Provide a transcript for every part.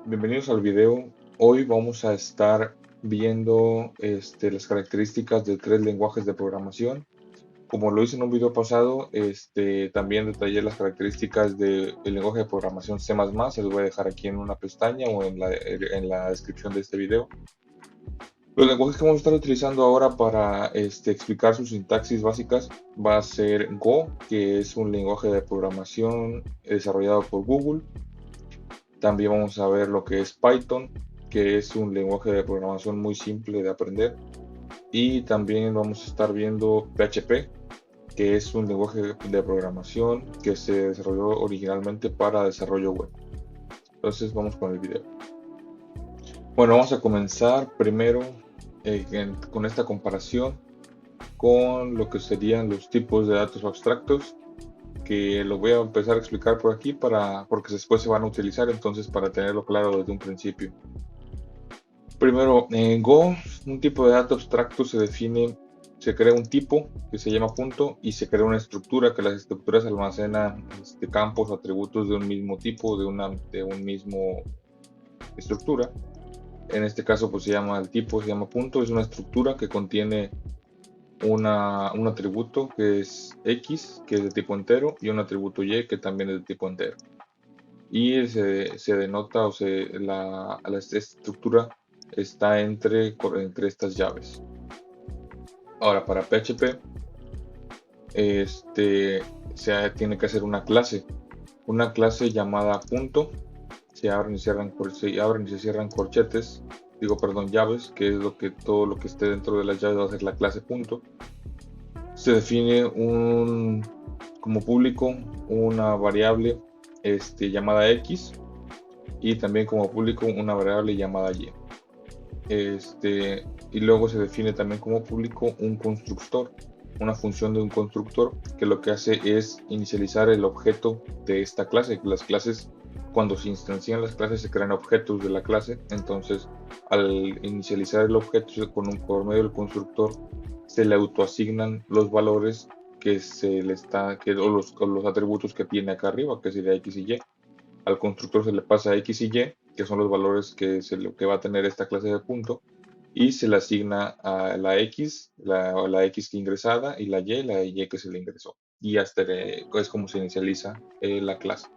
Bienvenidos al video. Hoy vamos a estar viendo las características de tres lenguajes de programación. Como lo hice en un video pasado, también detallé las características del lenguaje de programación C++. Se los voy a dejar aquí en una pestaña o en la descripción de este video. Los lenguajes que vamos a estar utilizando ahora para explicar sus sintaxis básicas va a ser Go, que es un lenguaje de programación desarrollado por Google. También vamos a ver lo que es Python, que es un lenguaje de programación muy simple de aprender. Y también vamos a estar viendo PHP, que es un lenguaje de programación que se desarrolló originalmente para desarrollo web. Entonces vamos con el video. Bueno, vamos a comenzar primero con esta comparación con lo que serían los tipos de datos abstractos, que lo voy a empezar a explicar por aquí porque después se van a utilizar, entonces para tenerlo claro desde un principio. Primero, en Go, un tipo de dato abstracto se crea un tipo que se llama punto y se crea una estructura, que las estructuras almacenan campos o atributos de un mismo tipo, de un mismo estructura. En este caso, pues el tipo se llama punto, es una estructura que contiene un atributo que es X, que es de tipo entero, y un atributo Y, que también es de tipo entero. Y se denota, la estructura está entre estas llaves. Ahora, para PHP, tiene que hacer una clase llamada punto. Se abren y se cierran corchetes, llaves, que es todo lo que esté dentro de las llaves va a ser la clase punto. Se define como público una variable llamada X, y también como público una variable llamada Y. Y luego se define también como público un constructor, una función de un constructor, que lo que hace es inicializar el objeto de esta clase. Las clases, cuando se instancian las clases, se crean objetos de la clase. Entonces, al inicializar el objeto por medio del constructor, se le autoasignan los valores o los atributos que tiene acá arriba, que sería X y Y. Al constructor se le pasa X y Y, que son los valores que va a tener esta clase de punto, y se le asigna a la X, la X que ingresada, y la Y que se le ingresó. Y hasta es como se inicializa la clase.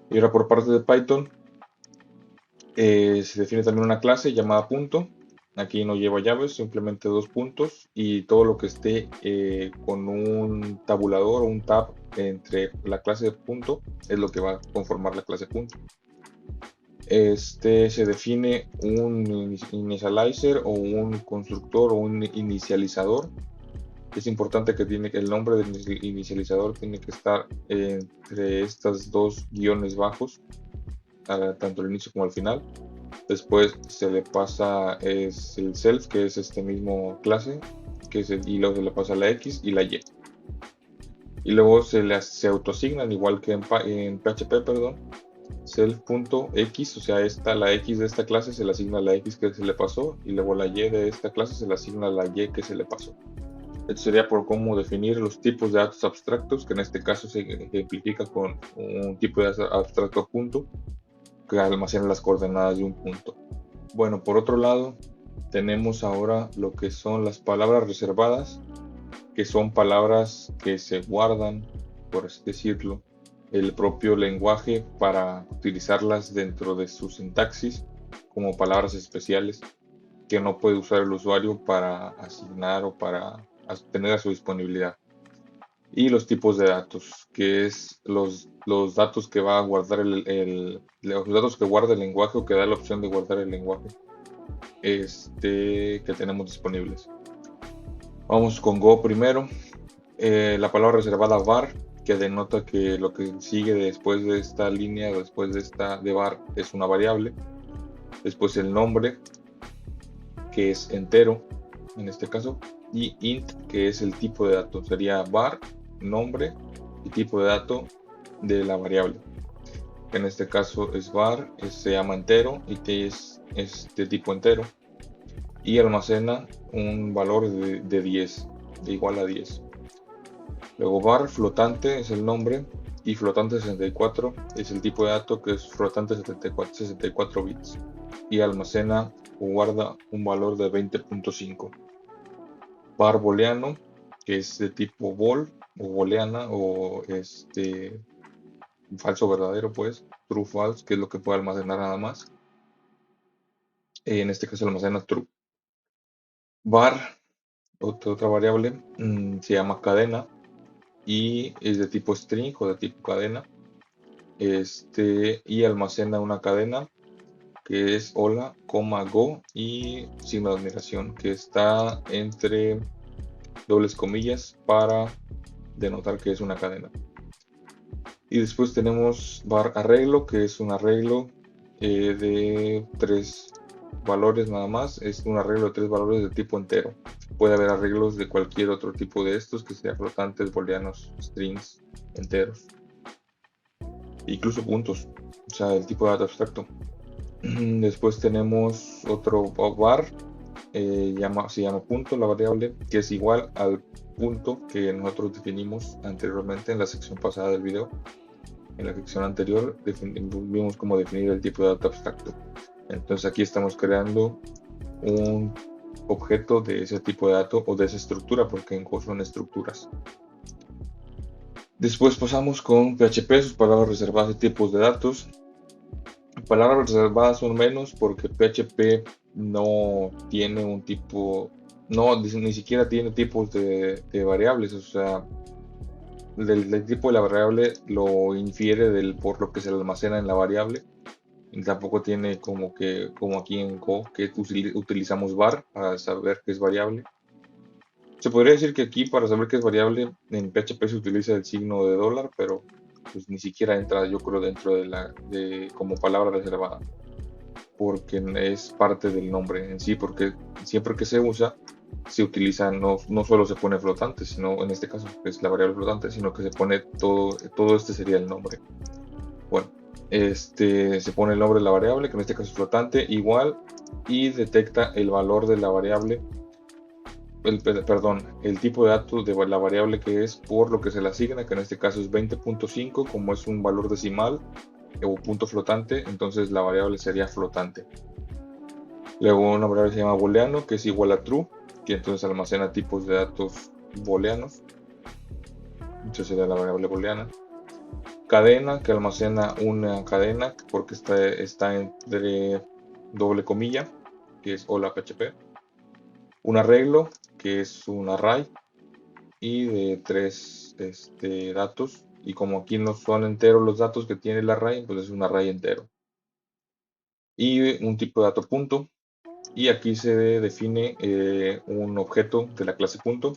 Y ahora por parte de Python, se define también una clase llamada punto. Aquí no lleva llaves, simplemente dos puntos, y todo lo que esté con un tabulador o un tab entre la clase de punto es lo que va a conformar la clase punto. Se define un initializer o un constructor o un inicializador. Es importante que el nombre del inicializador tiene que estar entre estas dos guiones bajos, tanto al inicio como al final. Después se le pasa el self, que es este mismo clase, y luego se le pasa la X y la Y. Y luego se autoasignan, igual que en PHP, perdón, self.x, o sea, la X de esta clase se le asigna la X que se le pasó, y luego la Y de esta clase se le asigna la Y que se le pasó. Esto sería por cómo definir los tipos de datos abstractos, que en este caso se ejemplifica con un tipo de abstracto punto, que almacena las coordenadas de un punto. Bueno, por otro lado, tenemos ahora lo que son las palabras reservadas, que son palabras que se guardan, por así decirlo, el propio lenguaje para utilizarlas dentro de su sintaxis como palabras especiales que no puede usar el usuario para asignar o para tener a su disponibilidad. Y los tipos de datos, que es los datos que va a guardar los datos que guarda el lenguaje, o que da la opción de guardar el lenguaje que tenemos disponibles. Vamos con Go primero. La palabra reservada var, que denota que lo que sigue después de esta línea, después de var, es una variable. Después el nombre, que es entero en este caso, y int, que es el tipo de dato. Sería var, nombre y tipo de dato de la variable. En este caso es var, se llama entero y es de tipo entero, y almacena un valor de 10, de igual a 10. Luego var flotante es el nombre, y flotante 64 es el tipo de dato que es flotante 64 bits y almacena o guarda un valor de 20.5. Var booleano, que es de tipo bool o booleana o falso verdadero, pues, true false, que es lo que puede almacenar nada más. En este caso almacena true. Var, otra variable, se llama cadena y es de tipo string o de tipo cadena. Y almacena una cadena que es hola, go y signo de admiración, que está entre dobles comillas para denotar que es una cadena. Y después tenemos var arreglo, que es un arreglo de 3 valores nada más. Es un arreglo de 3 valores de tipo entero. Puede haber arreglos de cualquier otro tipo de estos, que sea flotantes, booleanos, strings, enteros, incluso puntos, o sea, el tipo de dato abstracto. Después tenemos otro var, se llama punto, la variable, que es igual al punto que nosotros definimos anteriormente en la sección pasada del video. En la sección anterior vimos cómo definir el tipo de dato abstracto. Entonces aquí estamos creando un objeto de ese tipo de dato o de esa estructura, porque en Go son estructuras. Después pasamos con PHP, sus palabras reservadas y tipos de datos. Palabras reservadas son menos porque PHP no tiene un tipo, no, ni siquiera tiene tipos de variables, o sea, del tipo de la variable lo infiere por lo que se almacena en la variable. Y tampoco tiene como aquí en Go, que utilizamos var para saber que es variable. Se podría decir que aquí para saber que es variable en PHP se utiliza el signo de dólar, pero pues ni siquiera entra, yo creo, dentro como palabra reservada, porque es parte del nombre en sí, porque siempre que se usa se utiliza, no solo se pone flotante, sino en este caso es la variable flotante, sino que se pone todo este sería el nombre. Bueno, se pone el nombre de la variable, que en este caso es flotante, igual, y detecta el valor de la variable, el tipo de datos de la variable que es por lo que se le asigna, que en este caso es 20.5, como es un valor decimal o punto flotante, entonces la variable sería flotante. Luego una variable se llama booleano, que es igual a true, que entonces almacena tipos de datos booleanos, entonces sería la variable booleana. Cadena, que almacena una cadena porque está entre doble comilla, que es hola PHP. Un arreglo, que es un array y de 3 datos, y como aquí no son enteros los datos que tiene el array, pues es un array entero. Y un tipo de dato punto, y aquí se define un objeto de la clase punto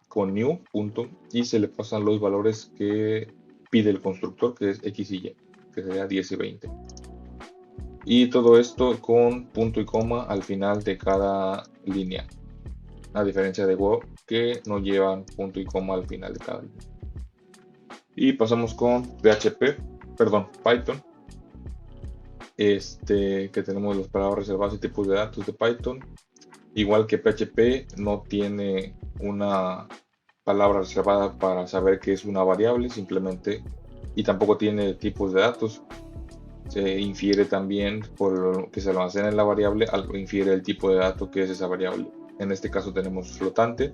con new punto y se le pasan los valores que pide el constructor, que es x y y, que sería 10 y 20. Y todo esto con punto y coma al final de cada línea, a diferencia de Go, que no llevan punto y coma al final de cada línea. Y pasamos con Python, que tenemos las palabras reservadas y tipos de datos de Python. Igual que PHP no tiene una palabra reservada para saber que es una variable, simplemente, y tampoco tiene tipos de datos. Se infiere también por lo que se almacena en la variable, infiere el tipo de dato que es esa variable. En este caso tenemos flotante,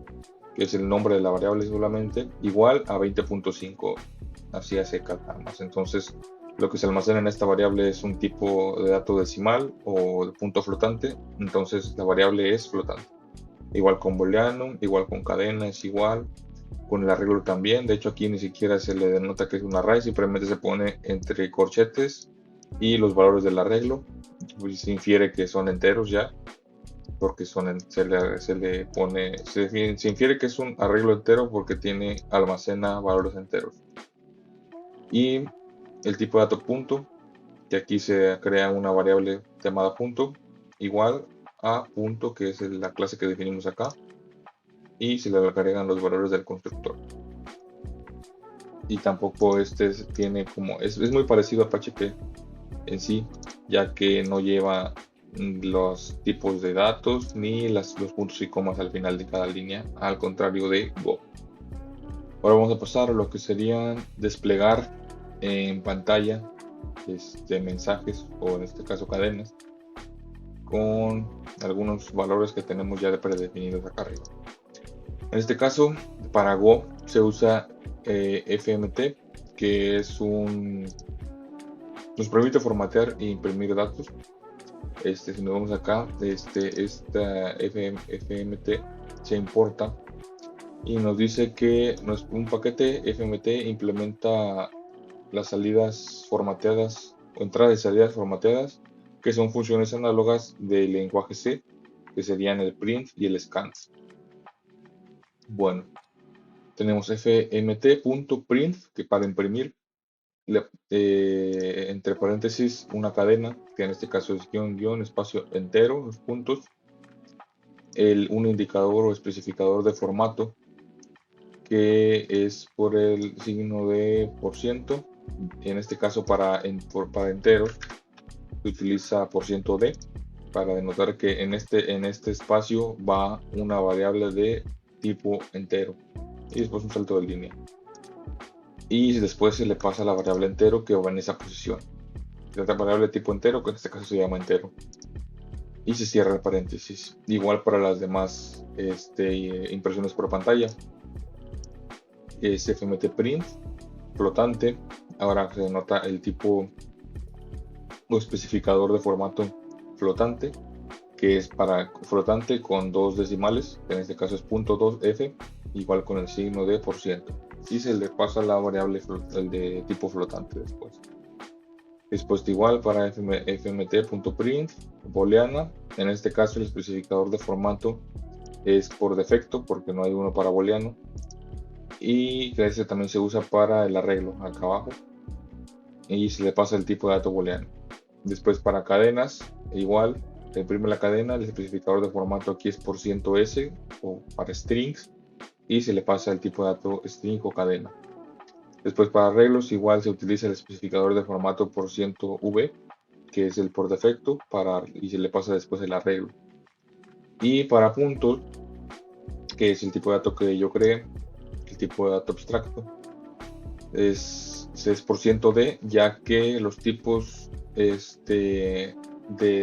que es el nombre de la variable solamente, igual a 20.5, así a secas nada más. Entonces, lo que se almacena en esta variable es un tipo de dato decimal o de punto flotante, entonces la variable es flotante. Igual con booleano, igual con cadena, es igual. Con el arreglo también, de hecho aquí ni siquiera se le denota que es un array, simplemente se pone entre corchetes y los valores del arreglo, pues se infiere que son enteros ya, porque se infiere que es un arreglo entero porque almacena valores enteros. Y el tipo de dato punto, que aquí se crea una variable llamada punto, igual a punto, que es la clase que definimos acá, y se le agregan los valores del constructor. Y tampoco tiene es muy parecido a PHP en sí, ya que no lleva los tipos de datos ni los puntos y comas al final de cada línea, al contrario de Go. Ahora vamos a pasar a lo que sería desplegar en pantalla mensajes o en este caso cadenas con algunos valores que tenemos ya predefinidos acá arriba. En este caso, para Go se usa FMT, que nos permite formatear e imprimir datos. Si nos vamos acá, esta FMT se importa y nos dice que un paquete FMT implementa las salidas formateadas o entradas y salidas formateadas, que son funciones análogas del lenguaje C, que serían el print y el scan. Bueno, tenemos fmt.print, que para imprimir, entre paréntesis, una cadena, que en este caso es guión, espacio entero, los puntos, un indicador o especificador de formato, que es por el signo de %, en este caso para enteros se utiliza %d, para denotar que en este espacio va una variable de tipo entero y después un salto de línea, y después se le pasa la variable entero que va en esa posición, la variable de tipo entero, que en este caso se llama entero, y se cierra el paréntesis. Igual para las demás impresiones por pantalla, es fmt print flotante. Ahora se denota el tipo o especificador de formato flotante, que es para flotante con dos decimales, que en este caso es .2f, igual con el signo de %, y se le pasa la variable de tipo flotante después. Después igual para fmt.print booleana, en este caso el especificador de formato es por defecto porque no hay uno para booleano, y que ese también se usa para el arreglo acá abajo, y se le pasa el tipo de dato booleano. Después para cadenas, igual se imprime la cadena, el especificador de formato aquí es %s o para strings, y se le pasa el tipo de dato string o cadena. Después para arreglos, igual se utiliza el especificador de formato %v, que es el por defecto, y se le pasa después el arreglo. Y para puntos, que es el tipo de dato que yo creé, el tipo de dato abstracto, es %d, ya que los tipos de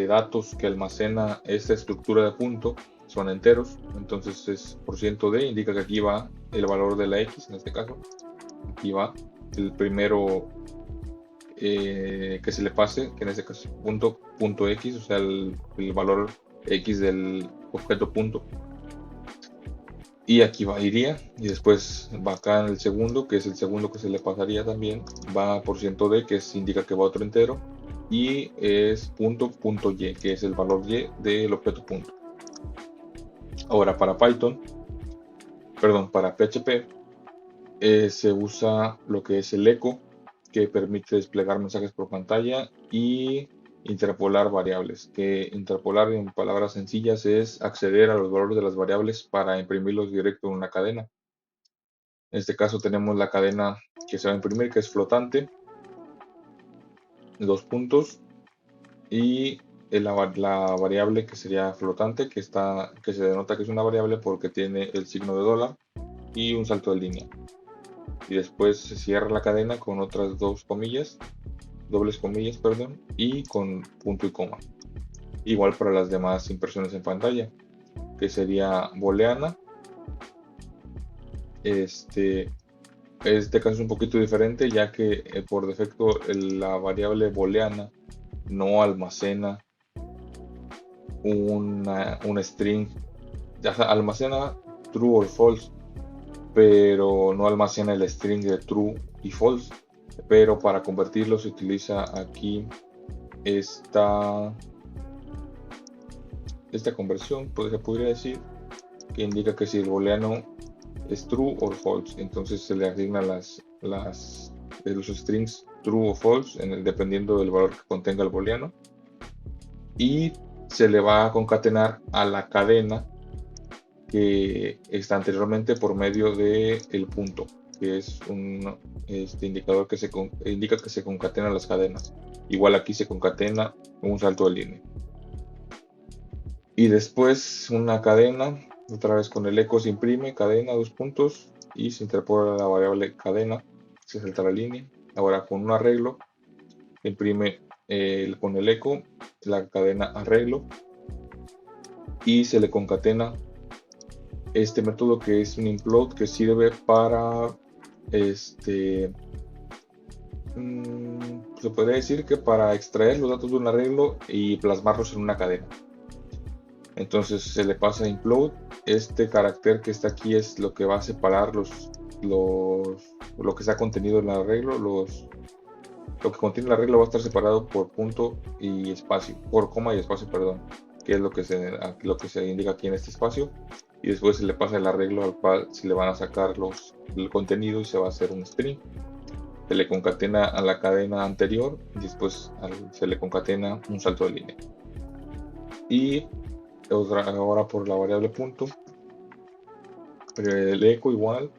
datos que almacena esta estructura de punto son enteros, entonces es %d, indica que aquí va el valor de la x, en este caso, aquí va el primero que se le pase, que en este caso es punto x, o sea el valor x del objeto punto, y aquí iría, y después va acá en el segundo, que es el segundo que se le pasaría también, va %d, que indica que va otro entero, y es .y, que es el valor y del objeto punto. Ahora para PHP se usa lo que es el echo, que permite desplegar mensajes por pantalla y interpolar variables, que interpolar en palabras sencillas es acceder a los valores de las variables para imprimirlos directo en una cadena. En este caso tenemos la cadena que se va a imprimir, que es flotante, dos puntos, y la variable que sería flotante, que se denota que es una variable porque tiene el signo de dólar y un salto de línea. Y después se cierra la cadena con otras dobles comillas, y con punto y coma. Igual para las demás impresiones en pantalla, que sería booleana. Este caso es un poquito diferente, ya que por defecto la variable booleana no almacena un string, ya sea, almacena true o false, pero no almacena el string de true y false. Pero para convertirlo se utiliza aquí esta conversión, pues se podría decir, que indica que si el booleano es true o false, entonces se le asignan los strings true o false dependiendo del valor que contenga el booleano, y se le va a concatenar a la cadena que está anteriormente por medio de el punto, que es un indicador que indica que se concatenan las cadenas. Igual aquí se concatena un salto de línea. Y después una cadena, otra vez con el eco se imprime, cadena, dos puntos, y se interpola la variable cadena, se salta la línea. Ahora con un arreglo, imprime con el eco la cadena arreglo y se le concatena este método que es un implode que sirve para se podría decir que para extraer los datos de un arreglo y plasmarlos en una cadena. Entonces se le pasa a implode. Este carácter que está aquí es lo que va a separar lo que se ha contenido en el arreglo. Lo que contiene el arreglo va a estar separado por punto y espacio, por coma y espacio, perdón, que es lo que se indica aquí en este espacio. Y después se le pasa el arreglo al cual se le van a sacar el contenido y se va a hacer un string. Se le concatena a la cadena anterior y después se le concatena un salto de línea. Y ahora por la variable punto, el eco igual,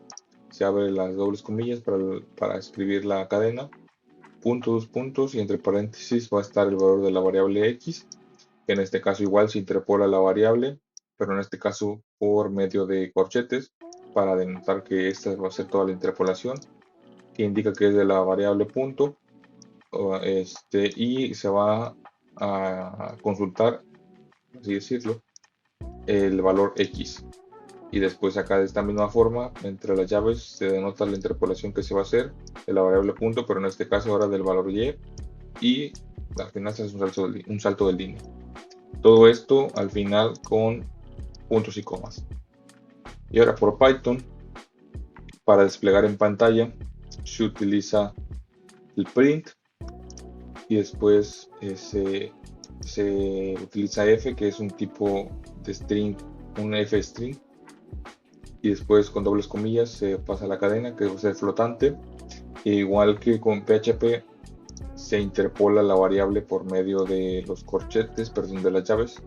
se abre las dobles comillas para escribir la cadena, punto, dos puntos, y entre paréntesis va a estar el valor de la variable x, que en este caso igual se interpola la variable, pero en este caso por medio de corchetes, para denotar que esta va a ser toda la interpolación, que indica que es de la variable punto, y se va a consultar, así decirlo, el valor x. Y después acá de esta misma forma, entre las llaves se denota la interpolación que se va a hacer de la variable punto, pero en este caso ahora del valor y al final se hace un salto de línea. Todo esto al final con puntos y comas. Y ahora por Python, para desplegar en pantalla, se utiliza el print y después se utiliza f, que es un tipo de string, un f string, y después con dobles comillas se pasa a la cadena, que va a ser flotante. E igual que con PHP, se interpola la variable por medio de los corchetes, perdón, de las llaves.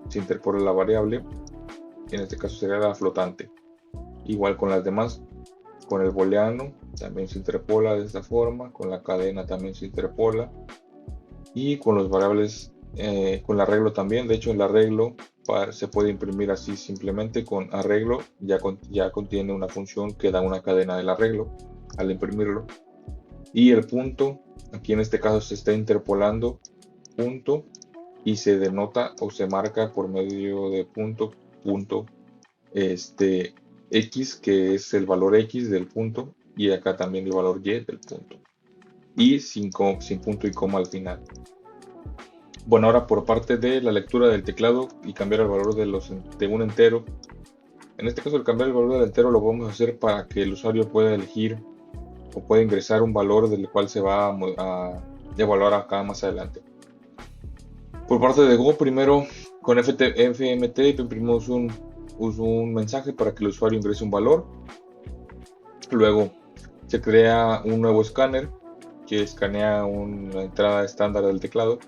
Se interpola la variable, en este caso sería la flotante. Igual con las demás, con el booleano también se interpola de esta forma, con la cadena también se interpola, y con los variables, con el arreglo también. De hecho, el arreglo se puede imprimir así simplemente con arreglo, ya contiene una función que da una cadena del arreglo al imprimirlo. Y el punto, aquí en este caso se está interpolando punto y se denota o se marca por medio de punto x, que es el valor x del punto, y acá también el valor y del punto, y sin punto y coma al final. Bueno, ahora por parte de la lectura del teclado y cambiar el valor de un entero. En este caso, el cambiar el valor del entero lo vamos a hacer para que el usuario pueda elegir o pueda ingresar un valor del cual se va a evaluar acá más adelante. Por parte de Go, primero con fmt imprimimos un mensaje para que el usuario ingrese un valor. Luego se crea un nuevo escáner que escanea una entrada estándar del teclado.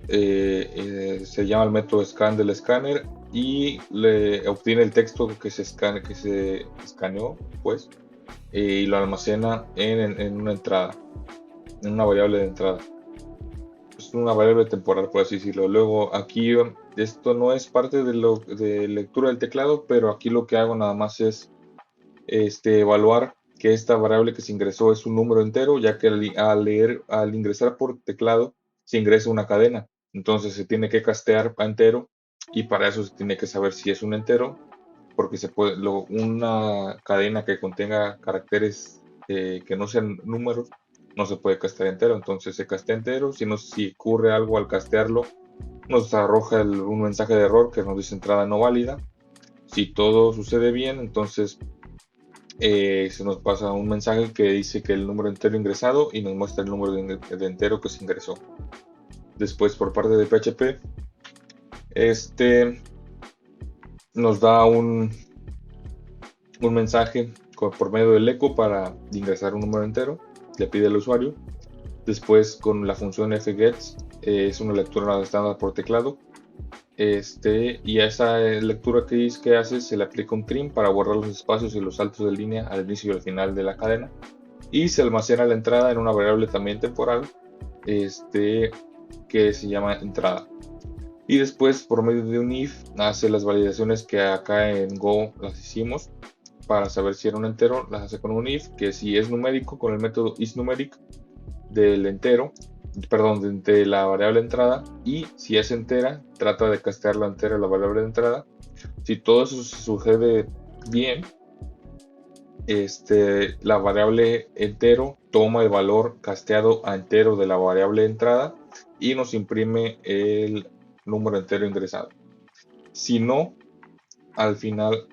Se llama el método scan del escáner y le obtiene el texto que se escaneó, pues, y lo almacena en una entrada, en una variable de entrada. Es una variable temporal, por así decirlo. Luego aquí esto no es parte de lectura del teclado, pero aquí lo que hago nada más es evaluar que esta variable que se ingresó es un número entero, ya que al ingresar por teclado se ingresa una cadena. Entonces se tiene que castear a entero, y para eso se tiene que saber si es un entero, porque una cadena que contenga caracteres que no sean números no se puede castear entero. Entonces se castea entero. Si ocurre algo al castearlo, nos arroja un mensaje de error que nos dice entrada no válida. Si todo sucede bien, entonces se nos pasa un mensaje que dice que el número entero ingresado y nos muestra el número de entero que se ingresó. Después, por parte de PHP, nos da un mensaje por medio del eco para ingresar un número entero, le pide al usuario. Después, con la función fgets, es una lectura estándar por teclado, y a esa lectura que hace se le aplica un trim para borrar los espacios y los saltos de línea al inicio y al final de la cadena, y se almacena la entrada en una variable también temporal que se llama entrada. Y después, por medio de un if, hace las validaciones que acá en Go las hicimos, para saber si era un entero, las hace con un if, que si es numérico, con el método isNumeric del entero, perdón, de la variable entrada, y si es entera, trata de castear la entera a la variable de entrada. Si todo eso sucede bien, la variable entero toma el valor casteado a entero de la variable entrada y nos imprime el número entero ingresado. Si no, al final,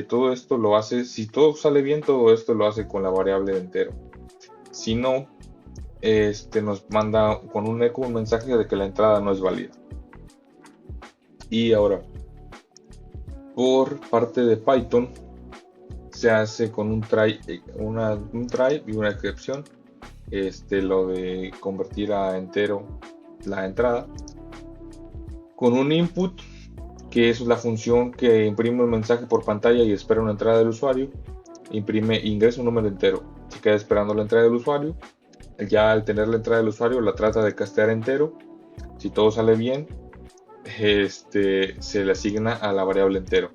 todo esto lo hace, si todo sale bien, todo esto lo hace con la variable de entero. Si no, nos manda con un eco un mensaje de que la entrada no es válida. Y ahora, por parte de Python, se hace con un try y una excepción. Lo de convertir a entero la entrada. Con un input, que es la función que imprime un mensaje por pantalla y espera una entrada del usuario, ingresa un número entero. Se queda esperando la entrada del usuario. Ya al tener la entrada del usuario, la trata de castear entero. Si todo sale bien, se le asigna a la variable entero.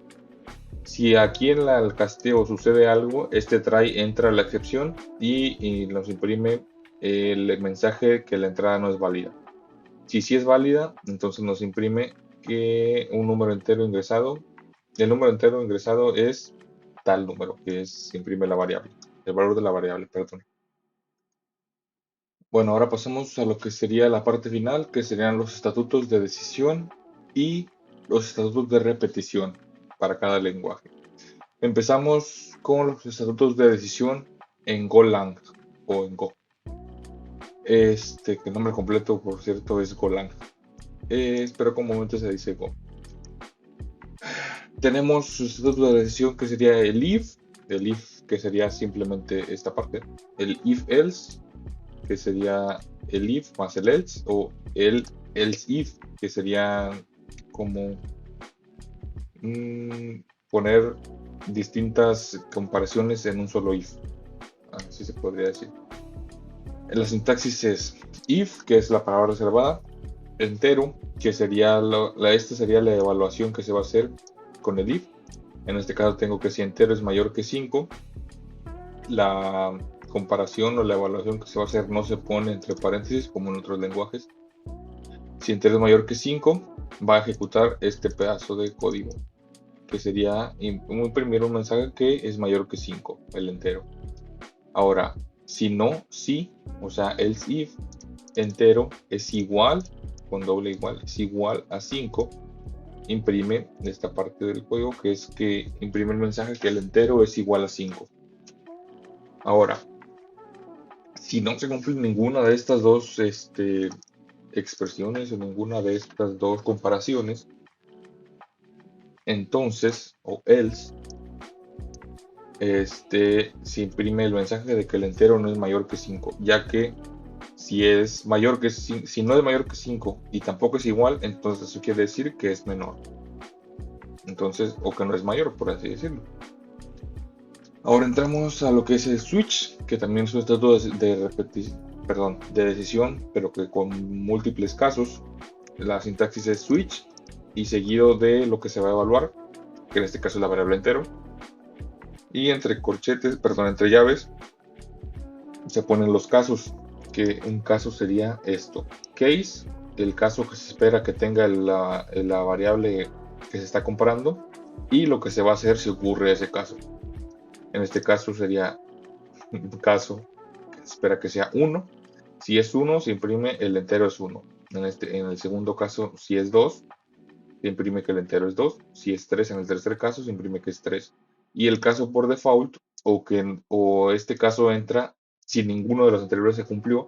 Si aquí en el casteo sucede algo, try entra a la excepción y nos imprime el mensaje que la entrada no es válida. Si sí es válida, entonces nos imprime que un número entero ingresado. El número entero ingresado es tal número, que se imprime la variable, el valor de la variable, perdón. Bueno, ahora pasamos a lo que sería la parte final, que serían los estatutos de decisión y los estatutos de repetición para cada lenguaje. Empezamos con los estatutos de decisión en Golang o en Go. Que el nombre completo, por cierto, es Golang. Pero comúnmente se dice Go. Tenemos su estatuto de decisión que sería el if que sería simplemente esta parte, el if else, que sería el if más el else, o el else if, que sería como poner distintas comparaciones en un solo if, así se podría decir. La sintaxis es if, que es la palabra reservada, entero, que sería esta sería la evaluación que se va a hacer con el if. En este caso tengo que si entero es mayor que 5, la comparación o la evaluación que se va a hacer no se pone entre paréntesis como en otros lenguajes. Si entero es mayor que 5, va a ejecutar este pedazo de código, que sería imprimir un mensaje que es mayor que 5, el entero. Ahora, si no, sí, o sea, else if entero es igual, con doble igual, es igual a 5, imprime esta parte del código, que es que imprime el mensaje que el entero es igual a 5. Ahora, si no se cumple ninguna de estas dos expresiones o ninguna de estas dos comparaciones, entonces, o else, se imprime el mensaje de que el entero no es mayor que 5, ya que si no es mayor que 5 y tampoco es igual, entonces eso quiere decir que es menor. Entonces, o que no es mayor, por así decirlo. Ahora entramos a lo que es el switch, que también es un estatuto de decisión, pero que con múltiples casos. La sintaxis es switch y seguido de lo que se va a evaluar, que en este caso es la variable entero. Y entre entre llaves, se ponen los casos, que un caso sería esto. Case, el caso que se espera que tenga la variable que se está comparando, y lo que se va a hacer si ocurre ese caso. En este caso sería un caso que se espera que sea 1. Si es 1, se imprime el entero es 1. En el segundo caso, si es 2, se imprime que el entero es 2. Si es 3, en el tercer caso, se imprime que es 3. Y el caso por default, o este caso entra si ninguno de los anteriores se cumplió,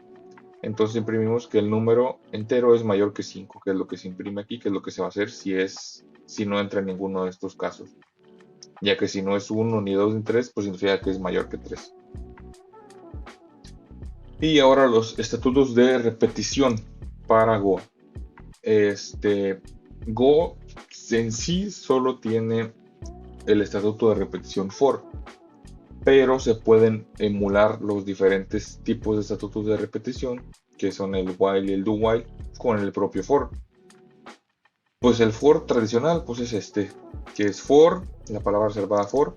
entonces imprimimos que el número entero es mayor que 5, que es lo que se imprime aquí, que es lo que se va a hacer si no entra en ninguno de estos casos. Ya que si no es 1 ni 2 ni 3, pues significa que es mayor que 3. Y ahora los estatutos de repetición para Go. Go en sí solo tiene el estatuto de repetición for, pero se pueden emular los diferentes tipos de estatutos de repetición, que son el while y el do while, con el propio for. Pues el for tradicional pues es que es for, la palabra reservada for,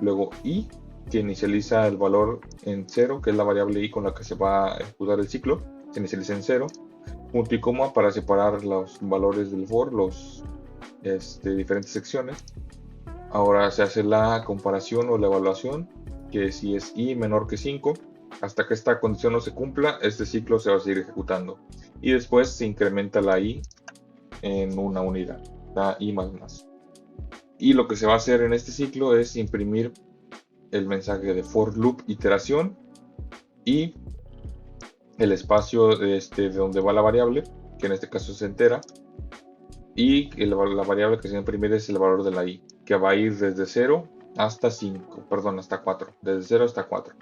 luego i, que inicializa el valor en 0, que es la variable i con la que se va a ejecutar el ciclo, se inicializa en 0, punto y coma para separar los valores del for, los diferentes secciones. Ahora se hace la comparación o la evaluación, que si es i menor que 5, hasta que esta condición no se cumpla, este ciclo se va a seguir ejecutando. Y después se incrementa la i en una unidad, la i más más. Y lo que se va a hacer en este ciclo es imprimir el mensaje de for loop iteración y el espacio de donde va la variable, que en este caso se entera, y la variable que se va a imprimir es el valor de la i, que va a ir desde 0 hasta 5, perdón, hasta 4, desde 0 hasta 4.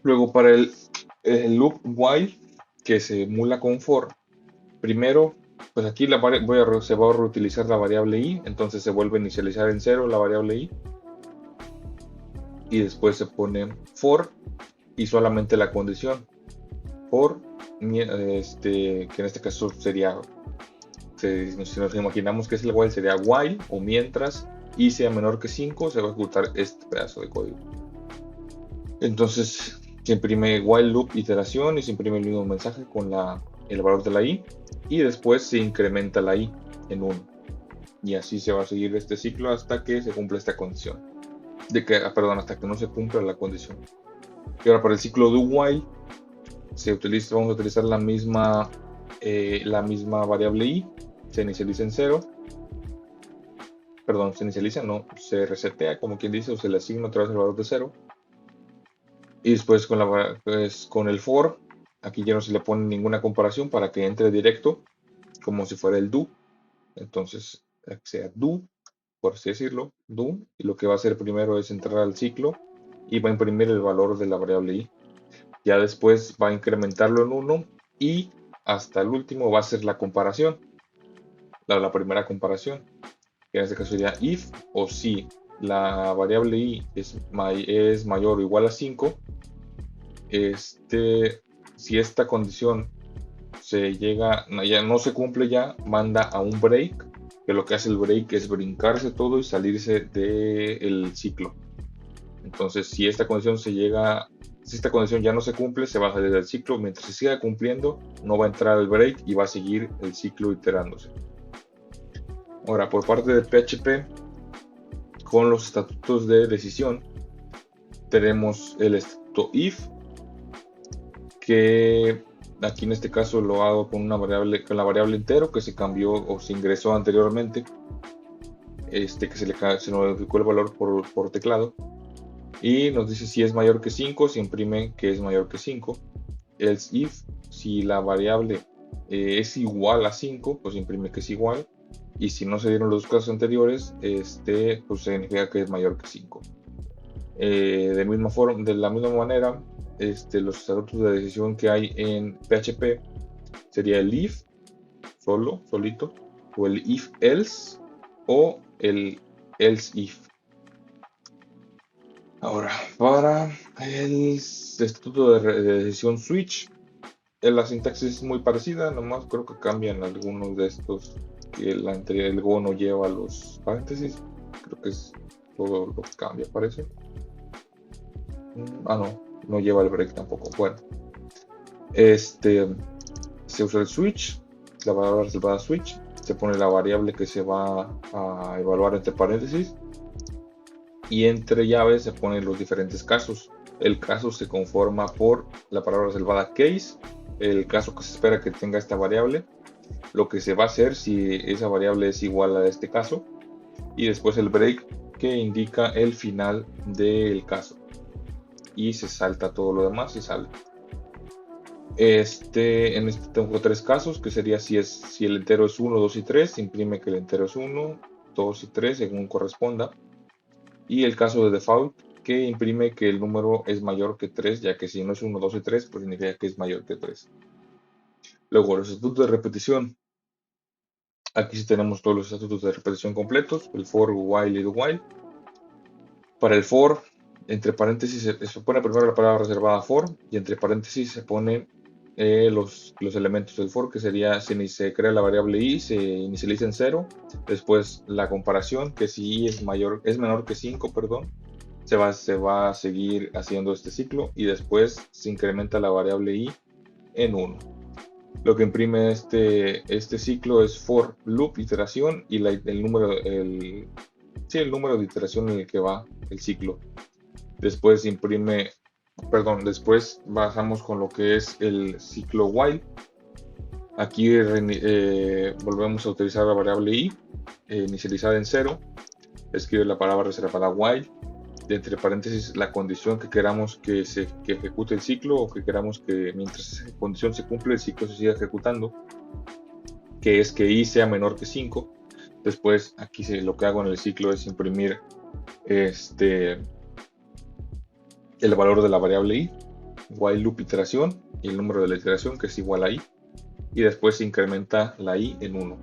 Luego para el loop while, que se emula con for, primero, pues aquí se va a reutilizar la variable i, entonces se vuelve a inicializar en 0 la variable i, y después se pone for y solamente la condición for, que en este caso sería, si nos imaginamos que es el while, sería while o mientras i sea menor que 5, se va a ejecutar este pedazo de código. Entonces se imprime while loop iteración y se imprime el mismo mensaje con el valor de la i, y después se incrementa la i en 1. Y así se va a seguir este ciclo hasta que se cumpla esta condición. Hasta que no se cumpla la condición. Y ahora para el ciclo do while vamos a utilizar la misma variable i, se inicializa en 0. Perdón, se inicializa, no, se resetea, como quien dice, o se le asigna otra vez el valor de 0. Y después con el for, aquí ya no se le pone ninguna comparación para que entre directo, como si fuera el do. Entonces, sea do, por así decirlo, do, y lo que va a hacer primero es entrar al ciclo y va a imprimir el valor de la variable i. Ya después va a incrementarlo en 1 y hasta el último va a ser la comparación, la primera comparación, que en este caso sería if o si la variable i es mayor o igual a 5, si esta condición ya no se cumple, ya manda a un break, que lo que hace el break es brincarse todo y salirse del ciclo. Entonces, si esta condición ya no se cumple, se va a salir del ciclo. Mientras se siga cumpliendo, no va a entrar el break y va a seguir el ciclo iterándose. Ahora, por parte de PHP, con los estatutos de decisión, tenemos el estatuto if, que aquí en este caso lo hago con la variable entero que se cambió o se ingresó anteriormente, que se modificó el valor por teclado, y nos dice si es mayor que 5, se imprime que es mayor que 5. Else if, si la variable es igual a 5, pues imprime que es igual, y si no se dieron los casos anteriores, pues significa que es mayor que 5. De la misma manera, los estatutos de decisión que hay en PHP sería el if, solito, o el if else, o el else if. Ahora, para el estatuto de decisión switch, la sintaxis es muy parecida, nomás creo que cambian algunos de estos, que el Go no lleva los paréntesis, creo que es todo lo que cambia, parece. No lleva el break tampoco. Bueno, se usa el switch, la palabra reservada switch, se pone la variable que se va a evaluar entre paréntesis, y entre llaves se ponen los diferentes casos. El caso se conforma por la palabra reservada case, el caso que se espera que tenga esta variable, lo que se va a hacer si esa variable es igual a este caso, y después el break, que indica el final del caso, y se salta todo lo demás y sale. En este tengo 3 casos, que sería si el entero es 1, 2 y 3, se imprime que el entero es 1, 2 y 3 según corresponda. Y el caso de default, que imprime que el número es mayor que 3, ya que si no es 1, 2 y 3, pues significa que es mayor que 3. Luego, los estatutos de repetición. Aquí sí tenemos todos los estatutos de repetición completos, el for, while y do while. Para el for, entre paréntesis se pone primero la palabra reservada for, y entre paréntesis se pone los elementos del for, que sería si se crea la variable i, se inicializa en 0, después la comparación, que si i es menor que 5, perdón, se va a seguir haciendo este ciclo y después se incrementa la variable i en 1. Lo que imprime este ciclo es for loop iteración y el número de iteración en el que va el ciclo. Después después bajamos con lo que es el ciclo while. Aquí volvemos a utilizar la variable i inicializada en 0. Escribe la palabra reservada while, entre paréntesis la condición que queramos que ejecute el ciclo, o que queramos que mientras esa condición se cumple el ciclo se siga ejecutando, que es que i sea menor que 5. Después aquí lo que hago en el ciclo es imprimir el valor de la variable i, while loop iteración y el número de la iteración, que es igual a i, y después se incrementa la i en 1.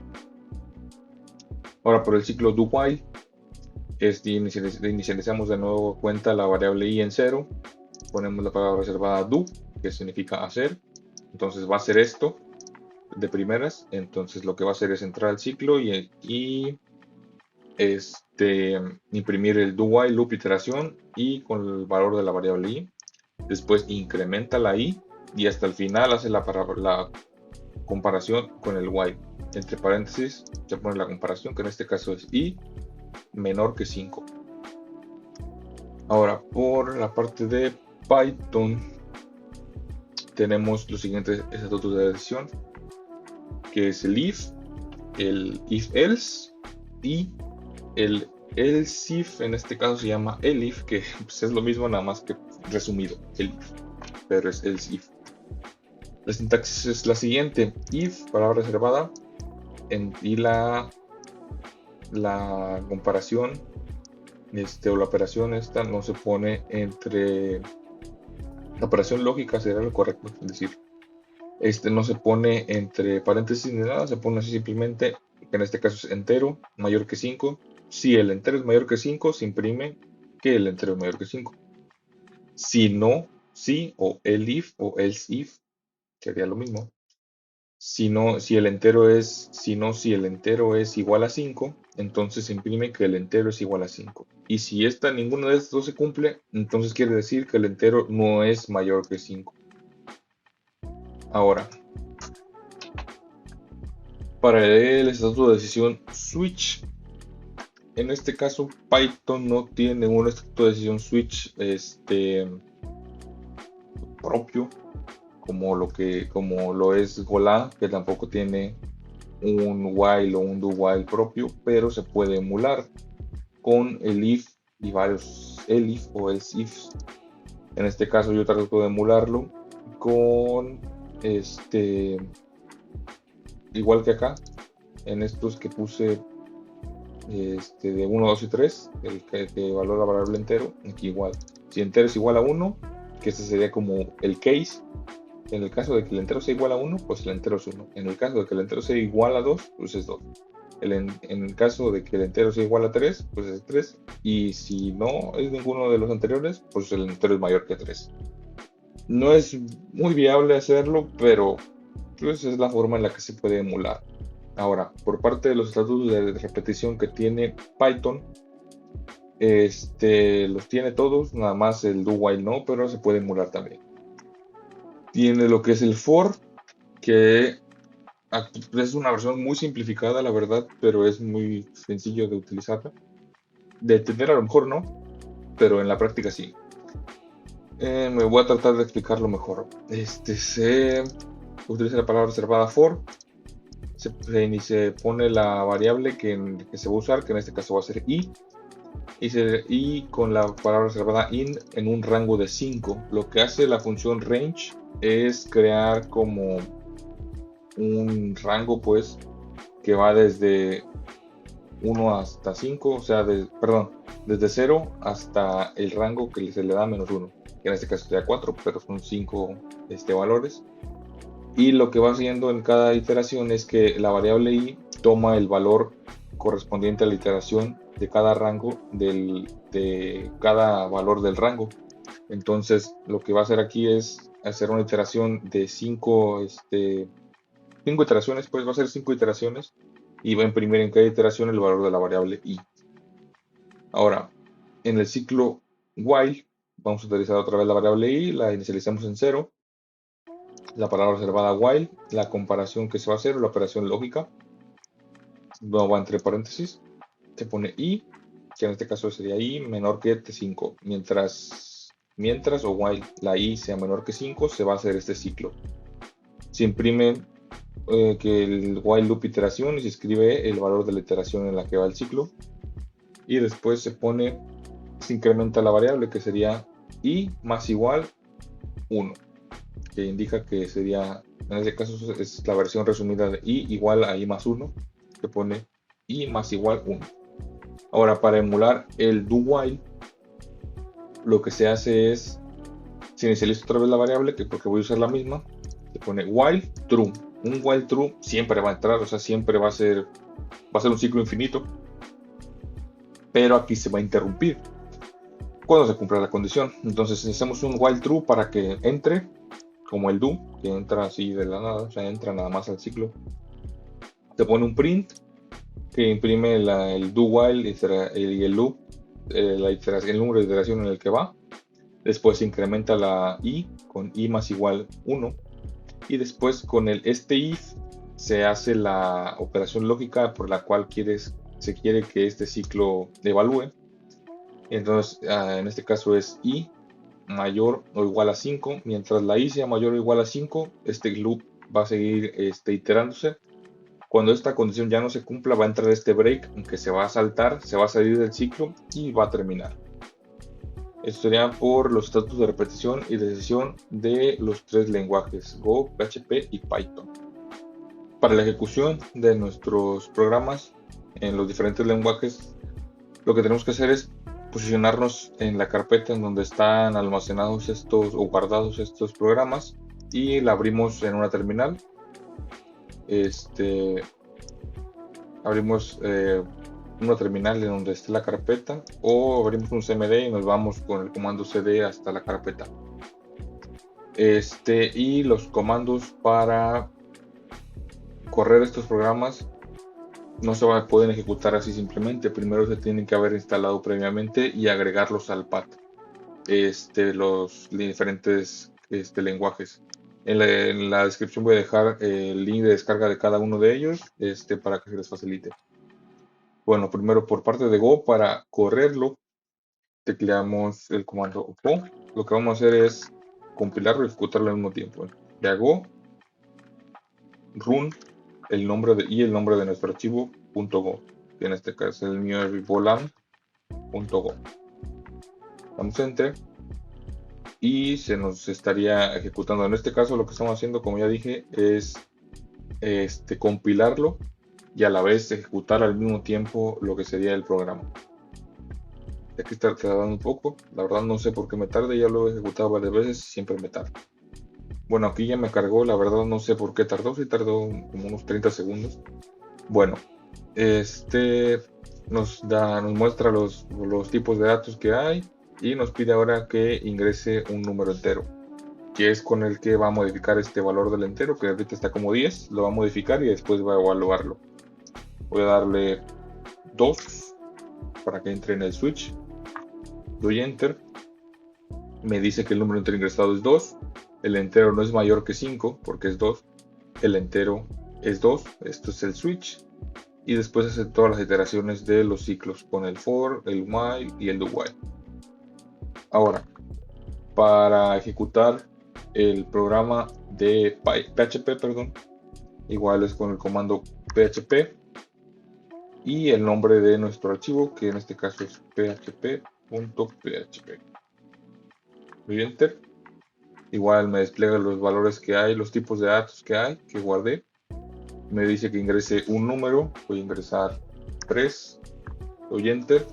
Ahora por el ciclo do while inicializamos de nuevo cuenta la variable i en 0, ponemos la palabra reservada do, que significa hacer, entonces va a hacer esto de primeras. Entonces lo que va a hacer es entrar al ciclo y imprimir el do while loop iteración y con el valor de la variable i, después incrementa la i y hasta el final hace la comparación con el while. Entre paréntesis se pone la comparación, que en este caso es i menor que 5. Ahora por la parte de Python tenemos los siguientes estatutos de decisión, que es el if else y el else if. En este caso se llama elif, que pues es lo mismo, nada más que resumido, elif, pero es else if. La sintaxis es la siguiente: if, palabra reservada, y la comparación o la operación esta no se pone entre, la operación lógica sería lo correcto, es decir, no se pone entre paréntesis ni nada, se pone así simplemente, que en este caso es entero mayor que 5. Si el entero es mayor que 5, se imprime que el entero es mayor que 5. Si no, si o elif o else if sería lo mismo. Si el entero es igual a 5, entonces se imprime que el entero es igual a 5. Y si ninguno de estos se cumple, entonces quiere decir que el entero no es mayor que 5. Ahora, para el estatuto de decisión switch, en este caso Python no tiene un estatuto de decisión switch propio, como lo es Golang, que tampoco tiene un while o un do while propio, pero se puede emular con el if y varios elif o else ifs. En este caso yo trato de emularlo con igual que acá, en estos que puse de 1, 2 y 3, el que valora la variable entero. Aquí igual, si entero es igual a 1, que este sería como el case. En el caso de que el entero sea igual a 1, pues el entero es 1. En el caso de que el entero sea igual a 2, pues es 2. En el caso de que el entero sea igual a 3, pues es 3. Y si no es ninguno de los anteriores, pues el entero es mayor que 3. No es muy viable hacerlo, pero pues es la forma en la que se puede emular. Ahora, por parte de los estatutos de repetición que tiene Python, los tiene todos, nada más el do while no, pero se puede emular también. Tiene lo que es el for, que es una versión muy simplificada, la verdad, pero es muy sencillo de utilizarla. De entender a lo mejor no, pero en la práctica sí. Me voy a tratar de explicarlo mejor. Se utiliza la palabra reservada for, se pone la variable que se va a usar, que en este caso va a ser i, y con la palabra reservada in en un rango de 5. Lo que hace la función range es crear como un rango, pues, que va desde 1 hasta 5, o sea, desde 0 hasta el rango que se le da -1, que en este caso sería 4, pero son 5 valores. Y lo que va haciendo en cada iteración es que la variable i toma el valor correspondiente a la iteración de cada rango, de cada valor del rango. Entonces lo que va a hacer aquí es hacer una iteración de 5 iteraciones, pues va a ser 5 iteraciones y va a imprimir en cada iteración el valor de la variable i. Ahora, en el ciclo while, vamos a utilizar otra vez la variable i, la inicializamos en 0, la palabra reservada while, la comparación que se va a hacer, la operación lógica, no va entre paréntesis, se pone i, que en este caso sería i menor que t5, mientras o while la i sea menor que 5, se va a hacer este ciclo. Se imprime que el while loop iteración y se escribe el valor de la iteración en la que va el ciclo, y después se incrementa la variable que sería i más igual 1, que indica que sería, en este caso es la versión resumida de i igual a i más 1, que pone i más igual 1. Ahora, para emular el do while, lo que se hace es, se inicializa otra vez la variable, que porque voy a usar la misma, se pone while true. Un while true siempre va a entrar, o sea, siempre va a ser un ciclo infinito, pero aquí se va a interrumpir cuando se cumpla la condición. Entonces hacemos un while true para que entre, como el do, que entra así de la nada, o sea, entra nada más al ciclo. Se pone un print que imprime el do while y el loop, el número de iteración en el que va. Después se incrementa la i con i más igual 1. Y después con el if se hace la operación lógica por la cual se quiere que este ciclo evalúe. Entonces, en este caso es i mayor o igual a 5. Mientras la i sea mayor o igual a 5, este loop va a seguir iterándose. Cuando esta condición ya no se cumpla, va a entrar este break, aunque se va a saltar, se va a salir del ciclo y va a terminar. Esto sería por los estatus de repetición y de decisión de los 3 lenguajes, Go, PHP y Python. Para la ejecución de nuestros programas en los diferentes lenguajes, lo que tenemos que hacer es posicionarnos en la carpeta en donde están almacenados o guardados estos programas y la abrimos en una terminal. Abrimos una terminal en donde esté la carpeta, o abrimos un cmd y nos vamos con el comando cd hasta la carpeta. Y los comandos para correr estos programas no se pueden ejecutar así simplemente. Primero se tienen que haber instalado previamente y agregarlos al pad, los diferentes lenguajes. En la descripción voy a dejar el link de descarga de cada uno de ellos para que se les facilite. Bueno, primero por parte de Go, para correrlo, tecleamos el comando Go. Lo que vamos a hacer es compilarlo y ejecutarlo al mismo tiempo. Ya Go, run, el nombre de nuestro archivo .go, que en este caso el mío es volan.go. Damos Enter y se nos estaría ejecutando. En este caso lo que estamos haciendo, como ya dije, es compilarlo y a la vez ejecutar al mismo tiempo lo que sería el programa. Aquí está tardando un poco, la verdad no sé por qué me tarde, ya lo he ejecutado varias veces, siempre me tarda. Bueno, aquí ya me cargó, la verdad no sé por qué tardó, sí tardó como unos 30 segundos. Bueno, nos muestra los tipos de datos que hay y nos pide ahora que ingrese un número entero, que es con el que va a modificar este valor del entero, que ahorita está como 10, lo va a modificar y después va a evaluarlo. Voy a darle 2 para que entre en el switch. Doy Enter. Me dice que el número entero ingresado es 2. El entero no es mayor que 5 porque es 2. El entero es 2. Esto es el switch. Y después hace todas las iteraciones de los ciclos con el for, el while y el do while. Ahora, para ejecutar el programa de PHP, igual es con el comando PHP y el nombre de nuestro archivo, que en este caso es php.php. Doy Enter. Igual me despliega los valores que hay, los tipos de datos que hay, que guardé. Me dice que ingrese un número, voy a ingresar 3. Doy Enter.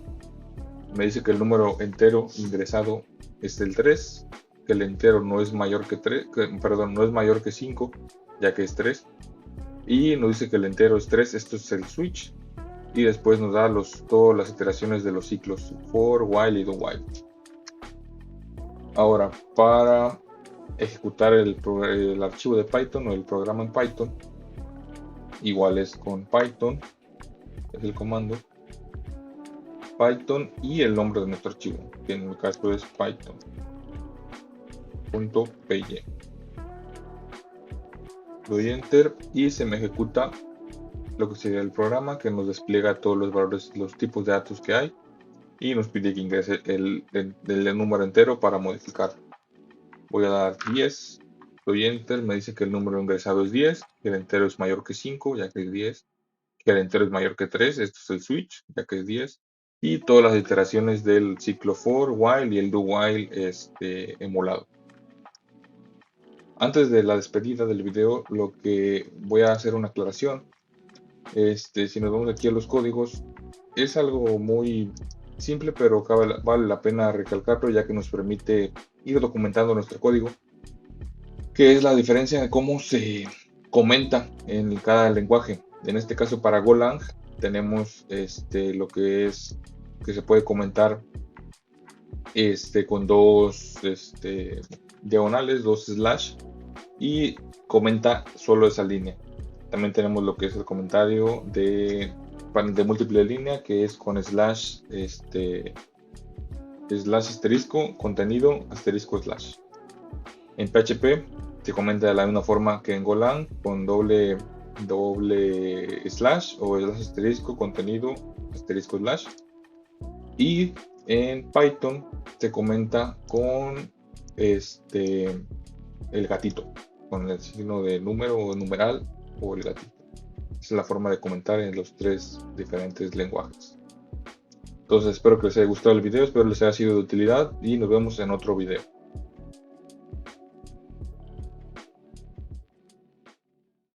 Me dice que el número entero ingresado es el 3, que el entero no es mayor que 5, ya que es 3. Y nos dice que el entero es 3, esto es el switch. Y después nos da todas las iteraciones de los ciclos for, while y do while. Ahora, para ejecutar el archivo de Python o el programa en Python, igual es con Python, es el comando Python y el nombre de nuestro archivo, que en mi caso es python.py. Doy enter y se me ejecuta lo que sería el programa, que nos despliega todos los valores, los tipos de datos que hay, y nos pide que ingrese el número entero para modificar. Voy a dar 10, doy enter, me dice que el número ingresado es 10, que el entero es mayor que 5, ya que es 10, que el entero es mayor que 3, esto es el switch, ya que es 10, y todas las iteraciones del ciclo for, while y el do while emulado. Antes de la despedida del video, lo que voy a hacer una aclaración. Si nos vamos aquí a los códigos, es algo muy simple, pero vale la pena recalcarlo, ya que nos permite ir documentando nuestro código, que es la diferencia de cómo se comenta en cada lenguaje. En este caso, para Golang tenemos lo que es que se puede comentar con dos diagonales, dos slash, y comenta solo esa línea. También tenemos lo que es el comentario de múltiple línea, que es con slash, slash asterisco, contenido, asterisco slash. En PHP se comenta de la misma forma que en Golang, con doble slash o slash asterisco, contenido, asterisco slash. Y en Python se comenta con el gatito, con el signo de número o numeral o el gatito. Esa es la forma de comentar en los tres diferentes lenguajes. Entonces espero que les haya gustado el video, espero les haya sido de utilidad y nos vemos en otro video.